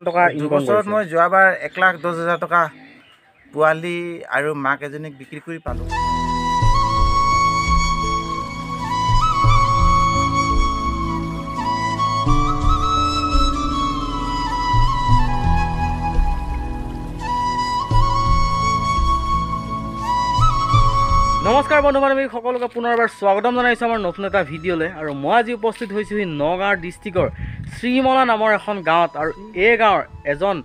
টকা ইনকাম বছৰত মই যোৱাবাৰ 1,10,000 টকা পোৱালি আৰু মাক এজনীক বিক্ৰী কৰি পালোঁ। নমস্কাৰ বন্ধু বান্ধৱী সকলোকে পুনৰবাৰ স্বাগতম জনাইছোঁ আমাৰ নতুন এটা ভিডিঅ'লৈ। আৰু মই আজি উপস্থিত হৈছোঁহি নগাঁও ডিষ্ট্ৰিক্টৰ শ্ৰীমলা নামৰ এখন গাঁৱত। আৰু এই গাঁৱৰ এজন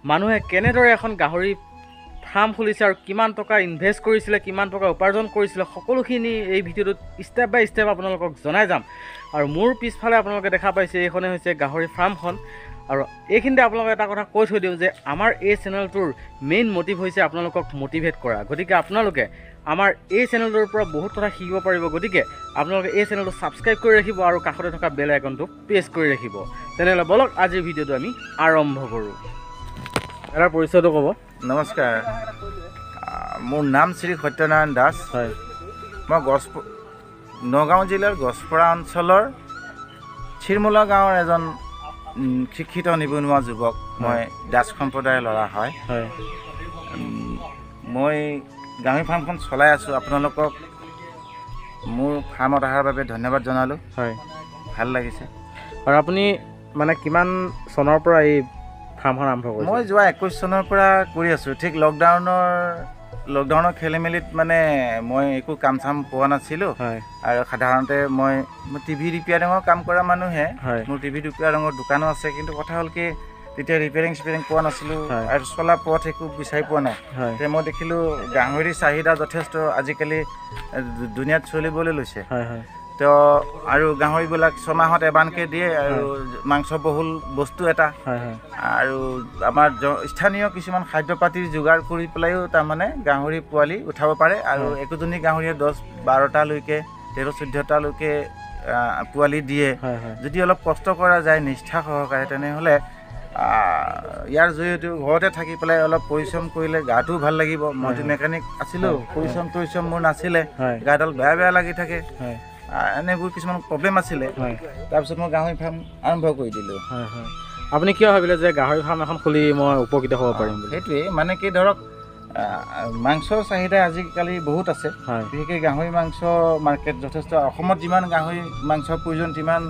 মানুহে কেনেদৰে এখন গাহৰি ফাৰ্ম খুলিছে আৰু কিমান টকা ইনভেষ্ট কৰিছিলে, কিমান টকা উপাৰ্জন কৰিছিলে, সকলোখিনি এই ভিডিঅ'টোত ষ্টেপ বাই ষ্টেপ আপোনালোকক জনাই যাম। আৰু মোৰ পিছফালে আপোনালোকে দেখা পাইছে এইখনে হৈছে গাহৰি ফাৰ্মখন। আৰু এইখিনিতে আপোনালোকে এটা কথা কৈ থৈ দিওঁ যে আমাৰ এই চেনেলটোৰ মেইন মটিভ হৈছে আপোনালোকক মটিভেট কৰা। গতিকে আপোনালোকে আমাৰ এই চেনেলটোৰ পৰা বহুত কথা শিকিব পাৰিব। গতিকে আপোনালোকে এই চেনেলটো ছাবস্ক্ৰাইব কৰি ৰাখিব আৰু কাষতে থকা বেল আইকনটো প্ৰেছ কৰি ৰাখিব। তেনেহ'লে বলক আজিৰ ভিডিঅ'টো আমি আৰম্ভ কৰোঁ। ইয়াৰ পৰিচয়টো ক'ব। নমস্কাৰ, মোৰ নাম শ্ৰী সত্যনাৰায়ণ দাস। হয়, মই নগাঁও জিলাৰ গছপৰা অঞ্চলৰ শ্ৰীমলা গাঁৱৰ এজন শিক্ষিত নিবনুৱা যুৱক। মই দাস সম্প্ৰদায়ৰ ল'ৰা হয়। মই গাহৰি ফাৰ্মখন চলাই আছোঁ। আপোনালোকক মোৰ ফাৰ্মত অহাৰ বাবে ধন্যবাদ জনালোঁ। হয়, ভাল লাগিছে। আৰু আপুনি মানে কিমান চনৰ পৰা এই ফাৰ্মখন আৰম্ভ কৰিছে? মই যোৱা 21 চনৰ পৰা কৰি আছোঁ। ঠিক লকডাউনৰ খেলি মেলিত মানে মই একো কাম চাম পোৱা নাছিলোঁ। আৰু সাধাৰণতে মই টিভি ৰিপেয়াৰিঙৰ কাম কৰা মানুহে। মোৰ টিভি ৰিপেয়াৰিঙৰ দোকানো আছে, কিন্তু কথা হ'ল কি তেতিয়া ৰিপেয়াৰিং পোৱা নাছিলোঁ আৰু চলা পথ একো বিচাৰি পোৱা নাই। তেতিয়া মই দেখিলোঁ গাহৰিৰ চাহিদা যথেষ্ট আজিকালি দুনিয়াত চলিবলৈ লৈছে। তো আৰু গাহৰিবিলাক ছমাহত এবাৰকৈ দিয়ে আৰু মাংস বহুল বস্তু এটা। আৰু আমাৰ স্থানীয় কিছুমান খাদ্য পাতিৰ যোগাৰ কৰি পেলাইও তাৰমানে গাহৰি পোৱালি উঠাব পাৰে। আৰু একোজনী গাহৰিয়ে 10-12টালৈকে 13-14টালৈকে পোৱালি দিয়ে। যদি অলপ কষ্ট কৰা যায় নিষ্ঠা সহকাৰে, তেনেহ'লে ইয়াৰ জৰিয়তে ঘৰতে থাকি পেলাই অলপ পৰিশ্ৰম কৰিলে গাটোও ভাল লাগিব। মইতো মেকানিক আছিলোঁ, পৰিশ্ৰম মোৰ নাছিলে, গাডাল বেয়া লাগি থাকে, এনেবোৰ কিছুমান প্ৰব্লেম আছিলে। তাৰপিছত মই গাহৰি ফাৰ্ম আৰম্ভ কৰি দিলোঁ। আপুনি কিয় ভাবিলে যে গাহৰি ফাৰ্ম এখন খুলি মই উপকৃত হ'ব পাৰিম? সেইটোৱে মানে কি, ধৰক মাংসৰ চাহিদা আজিকালি বহুত আছে। বিশেষকৈ গাহৰি মাংস মাৰ্কেট যথেষ্ট। অসমত যিমান গাহৰি মাংসৰ প্ৰয়োজন সিমান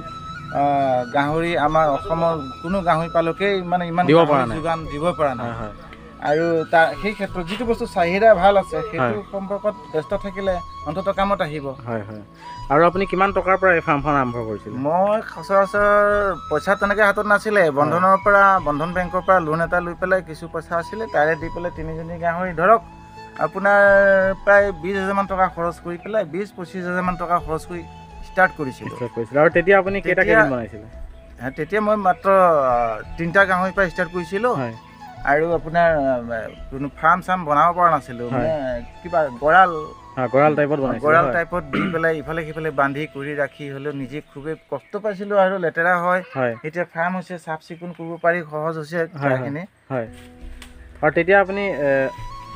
গাহৰি আমাৰ অসমৰ কোনো গাহৰি পালকেই মানে ইমান যোগান দিব পৰা নাই। আৰু সেই ক্ষেত্ৰত যিটো বস্তু চাহিদা ভাল আছে সেইটো সম্পৰ্কত ব্যস্ত থাকিলে অন্ততঃ কামত আহিব। আৰু আপুনি কিমান টকাৰ পৰা এই ফাৰ্মখন আৰম্ভ কৰিছিল? মই সচৰাচৰ পইচা তেনেকৈ হাতত নাছিলে। বন্ধন বেংকৰ পৰা লোন এটা লৈ পেলাই কিছু পইচা আছিলে, তাৰে দি পেলাই 3জনী গাহৰি ধৰক আপোনাৰ প্ৰায় 20,000 মান টকা খৰচ কৰি পেলাই 20-25,000 মান টকা খৰচ কৰি ষ্টাৰ্ট কৰিছিলোঁ। আৰু তেতিয়া আপুনি কেইটা কেবিন বনাইছিলে? তেতিয়া মই মাত্ৰ 3টা গাহৰিৰ পৰা ষ্টাৰ্ট কৰিছিলোঁ। আৰু আপোনাৰ কোনো ফাৰ্ম চাৰ্ম বনাব পৰা নাছিলোঁ। মানে কিবা গঁৰাল টাইপত দি পেলাই ইফালে সিফালে বান্ধি কৰি ৰাখি হ'লেও নিজে খুবেই কষ্ট পাইছিলোঁ আৰু লেতেৰা হয়। এতিয়া ফাৰ্ম হৈছে, চাফ চিকুণ কৰিব পাৰি, সহজ হৈছে ঠাইখিনি। আৰু তেতিয়া আপুনি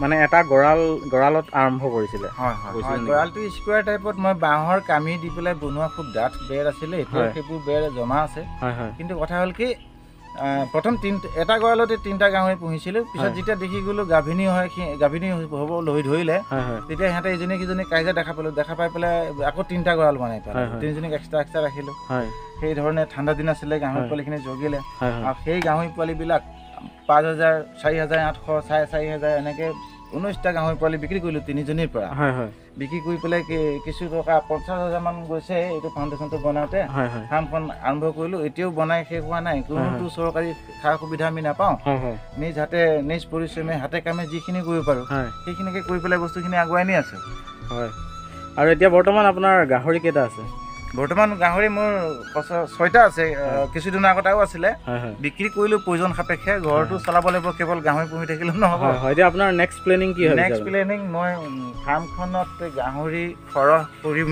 মানে এটা গঁৰালত আৰম্ভ কৰিছিলে? গঁৰালটো স্কুৱাৰ টাইপত মই বাঁহৰ কামি দি পেলাই বনোৱা খুব ডাঠ বেৰ আছিলে। এতিয়া সেইবোৰ বেৰ জমা আছে। কিন্তু কথা হ'ল কি, প্ৰথম এটা গঁৰালতে 3টা গাহৰি পুহিছিলোঁ। পিছত যেতিয়া দেখি গ'লোঁ গাভিনী হ'ব ধৰিলে, তেতিয়া সিহঁতে ইজনী সিজনী কাজিয়া দেখা পাই পেলাই আকৌ 3টা গঁৰাল বনাই পেলাই 3জনীক এক্সট্ৰা ৰাখিলোঁ। সেই ধৰণে ঠাণ্ডা দিন আছিলে, গাহৰি পোৱালিখিনি জগিলে। আৰু সেই গাহৰি পোৱালিবিলাক 5,000, 4,800, 4,500 এনেকৈ 19টা গাহৰি পোৱালি বিক্ৰী কৰিলোঁ 3জনীৰ পৰা। বিক্ৰী কৰি পেলাই কিছু টকা 50,000 মান গৈছে এইটো ফাউণ্ডেশ্যনটো বনাওঁতে। ফাৰ্মখন আৰম্ভ কৰিলোঁ। এতিয়াও বনাই শেষ হোৱা নাই। কোনোটো চৰকাৰী সা সুবিধা আমি নাপাওঁ। নিজ পৰিশ্ৰমে হাতে কামে যিখিনি কৰিব পাৰোঁ সেইখিনিকে কৰি পেলাই বস্তুখিনি আগুৱাই নি আছোঁ। আৰু এতিয়া বৰ্তমান আপোনাৰ গাহৰি কেইটা আছে? বৰ্তমান গাহৰি মোৰ 6টা আছে। কিছুদিনৰ আগত আৰু আছিলে, বিক্ৰী কৰিলোঁ প্ৰয়োজন সাপেক্ষে। ঘৰটো চলাব লাগিব, কেৱল গাহৰি পুহি থাকিলেও নহ'ব। এতিয়া আপোনাৰ নেক্সট প্লেনিং কি? নেক্সট প্লেনিং মই ফাৰ্মখনত গাহৰি সৰহ কৰিম।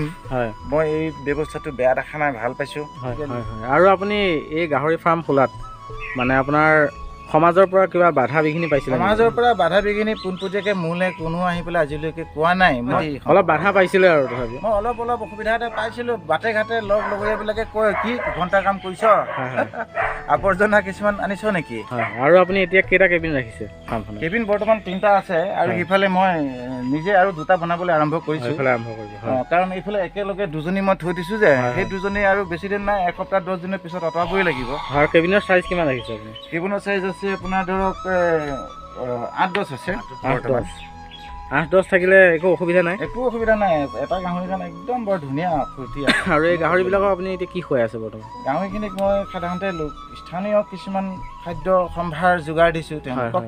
মই এই ব্যৱস্থাটো বেয়া দেখা নাই, ভাল পাইছোঁ। আৰু আপুনি এই গাহৰি ফাৰ্ম খোলাত মানে আপোনাৰ সমাজৰ পৰা কিবা বাধা বিঘিনি পাইছিল সমাজৰ পৰা বাধা বিঘিনি পোনপটীয়াকৈ মোলৈ কোনো আহি পেলাই আজিলৈকে কোৱা নাই মই অলপ বাধা পাইছিলে আৰু তথাপি মই অলপ অসুবিধা এটা পাইছিলোঁ বাটে ঘাটে লগৰীয়াবিলাকে কয় কি ঘণ্টা কাম কৰিছ আৱৰ্জনা কিছুমান আনিছ নেকি আৰু আপুনি এতিয়া কেইটা কেবিন ৰাখিছে ফাৰ্মখনত কেবিন বৰ্তমান 3টা আছে আৰু সিফালে মই নিজে আৰু 2টা বনাবলৈ আৰম্ভ কৰিছোঁ কাৰণ এইফালে একেলগে দুজনী মই থৈ দিছোঁ যে সেই দুজনী আৰু বেছি দিন নাই এসপ্তাহ 10 দিনৰ পিছত আঁতৰাবই লাগিব আৰু কেবিনৰ চাইজ কিমান ৰাখিছে আপুনি কেবিনৰ চাইজ আছে আপোনাৰ ধৰক 8-10 আছে 8-10 থাকিলে একো অসুবিধা নাই এটা গাহৰিৰ কাৰণে একদম বৰ ধুনীয়া ফূৰ্তি আৰু এই গাহৰিবিলাকক আপুনি এতিয়া কি খুৱাই আছে বৰ্তমান গাহৰিখিনিক মই সাধাৰণতে স্থানীয় কিছুমান খাদ্য সম্ভাৰ যোগাৰ দিছোঁ তেওঁলোকক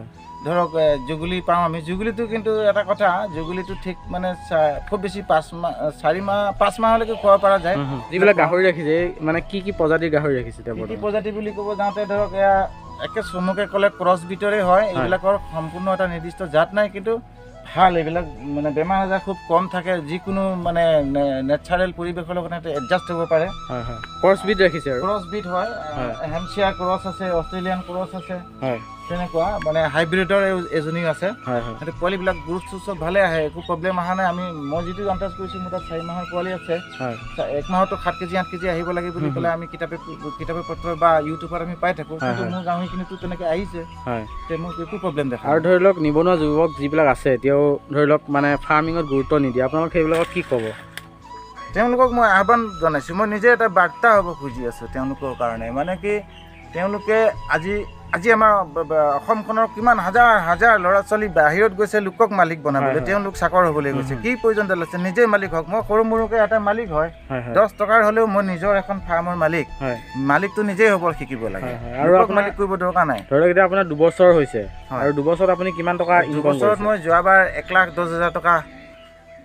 ধৰক জুগুলি পাওঁ আমি জুগুলিটো কিন্তু এটা কথা জুগুলিটো ঠিক মানে খুব বেছি 5 মাহলৈকে খুৱাব পৰা যায় যিবিলাক গাহৰি ৰাখিছে মানে কি প্ৰজাতিৰ গাহৰি ৰাখিছে কি প্ৰজাতি বুলি ক'ব যাওঁতে ধৰক এয়া একে চমুকে ক'লে ক্ৰছ বিটৰে হয় এইবিলাকৰ সম্পূৰ্ণ এটা নিৰ্দিষ্ট জাত নাই কিন্তু ভাল এইবিলাক মানে বেমাৰ আজাৰ খুব কম থাকে যিকোনো মানে নেচাৰেল পৰিৱেশৰ লগত এডজাষ্ট হ'ব পাৰে ক্ৰছ বিট ৰাখিছে আৰু ক্ৰছ বিট হয় হেমচিয়াৰ ক্ৰছ আছে অষ্ট্ৰেলিয়ান ক্ৰছ আছে তেনেকুৱা মানে হাইব্ৰিডৰ এজনীও আছে সেইটো পোৱালিবিলাক গ্ৰোথ চব ভালে আহে একো প্ৰব্লেম অহা নাই মই যিটো আন্দাজ কৰিছোঁ মোৰ তাত 4 মাহৰ পোৱালি আছে 1 মাহতো 7 কেজি 8 কেজি আহিব লাগে বুলি ক'লে আমি কিতাপে পত্ৰ বা ইউটিউবত আমি পাই থাকোঁ কিন্তু মোৰ গাহৰিখিনিতো তেনেকৈ আহিছে মোৰ একো প্ৰব্লেম দেখা আৰু ধৰি লওক নিবনুৱা যুৱক যিবিলাক আছে এতিয়াও ধৰি লওক মানে ফাৰ্মিঙত গুৰুত্ব নিদিয়ে আপোনালোক সেইবিলাকক কি ক'ব তেওঁলোকক মই আহ্বান জনাইছোঁ মই নিজে এটা বাৰ্তা হ'ব খুজি আছোঁ তেওঁলোকৰ কাৰণে মানে কি তেওঁলোকে আজি আমাৰ অসমখনৰ কিমান হাজাৰ ল'ৰা ছোৱালী বাহিৰত গৈছে লোকক মালিক বনাবলৈ তেওঁলোক চাকৰ হ'বলৈ গৈছে কি প্ৰয়োজন আছে নিজে মালিক হওক মই সৰু মৰুকে এটা মালিক হয় 10 টকাৰ হ'লেও মই নিজৰ এখন ফাৰ্মৰ মালিকটো নিজেই হ'ব শিকিব লাগে আৰু মালিক কৰিব দৰকাৰ নাই ধৰি লওক এতিয়া আপোনাৰ 2 বছৰ হৈছে আৰু 2 বছৰত আপুনি কিমান টকা ইনকম কৰিছে বছৰত মই যোৱাবাৰ 1,10,000 টকা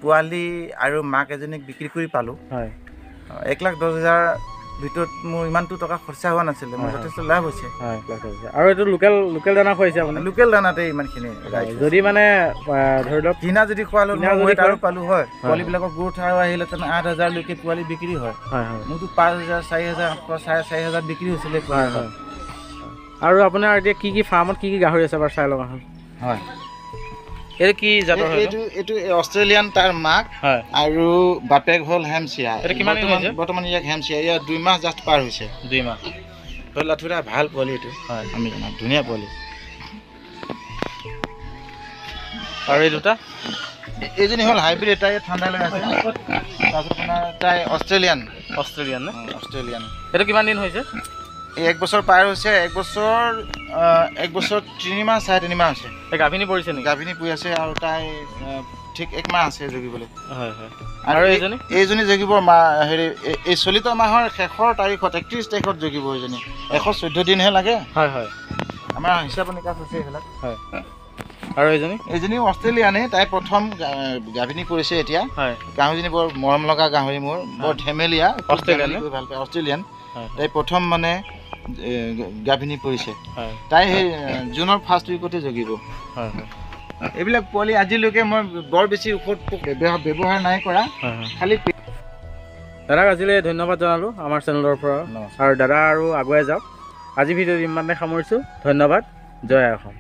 পোৱালি আৰু মাক এজনীক বিক্ৰী কৰি পালোঁ 1,10,000 ভিতৰত মোৰ ইমানটো টকা খৰচা হোৱা নাছিলে মোৰ যথেষ্ট লাভ হৈছে আৰু এইটো লোকেল দানা খুৱাইছে আপুনি লোকেল দানাতে ইমানখিনি যদি মানে ধৰি লওক কিনা যদি খোৱালোঁ আৰু পালোঁ হয় পোৱালিবিলাকৰ গ্ৰোথ আৰু আহিলে তেনে 8,000লৈকে পোৱালি বিক্ৰী হয় মোৰতো 5,000 4,000 4,500 বিক্ৰী হৈছিলে আৰু আপোনাৰ এতিয়া কি ফাৰ্মত কি গাহৰি আছে বাৰু চাই লওক হয় এইটো কি জাতৰ এইটো অষ্ট্ৰেলিয়ান তাৰ মাক আৰু বাপেক হ'ল হেমচিয়া বৰ্তমান ইয়াক হেমচিয়া ইয়াৰ 2 মাহ জাষ্ট পাৰ হৈছে 2 মাহ লাথুৰা ভাল পোৱালি এইটো আমি জনাত ধুনীয়া পোৱালি আৰু এই দুটা এইজনী হ'ল হাইব্ৰিড তাই ঠাণ্ডা লগা আছে তাৰপিছত আপোনাৰ তাই অষ্ট্ৰেলিয়ান এইটো কিমান দিন হৈছে 1 বছৰ পাৰ হৈছে 1 বছৰ 3 মাহ 3.5 মাহ হৈছে গাভিনী পৰিছে নেকি গাভিনী পৰি আছে আৰু তাই ঠিক 1 মাহ আছে জগিবলৈ আৰু এইজনী জগিব হেৰি এই চলিত মাহৰ শেষৰ তাৰিখত 31 তাৰিখত জগিব এইজনী 114 দিনহে লাগে আমাৰ হিচাপ নিকাচ আছে এইবিলাক আৰু এইজনীও অষ্ট্ৰেলিয়ানে তাই প্ৰথম গাভিনী কৰিছে এতিয়া গাহৰিজনী বৰ মৰম লগা গাহৰি মোৰ বৰ ধেমেলীয়া অষ্ট্ৰেলিয়ান তাই প্ৰথম মানে গাভিনী পৰিছে তাই সেই জুনৰ ফাৰ্ষ্ট উইকতে জগিব এইবিলাক পোৱালি আজিলৈকে মই বৰ বেছি ঔষধ ব্যৱহাৰ নাই কৰা খালি দাদাক আজিলৈ ধন্যবাদ জনালোঁ আমাৰ চেনেলৰ পৰা আৰু দাদা আৰু আগুৱাই যাওক আজি ভিডিঅ'টো ইমানে সামৰিছোঁ ধন্যবাদ জয় অসম।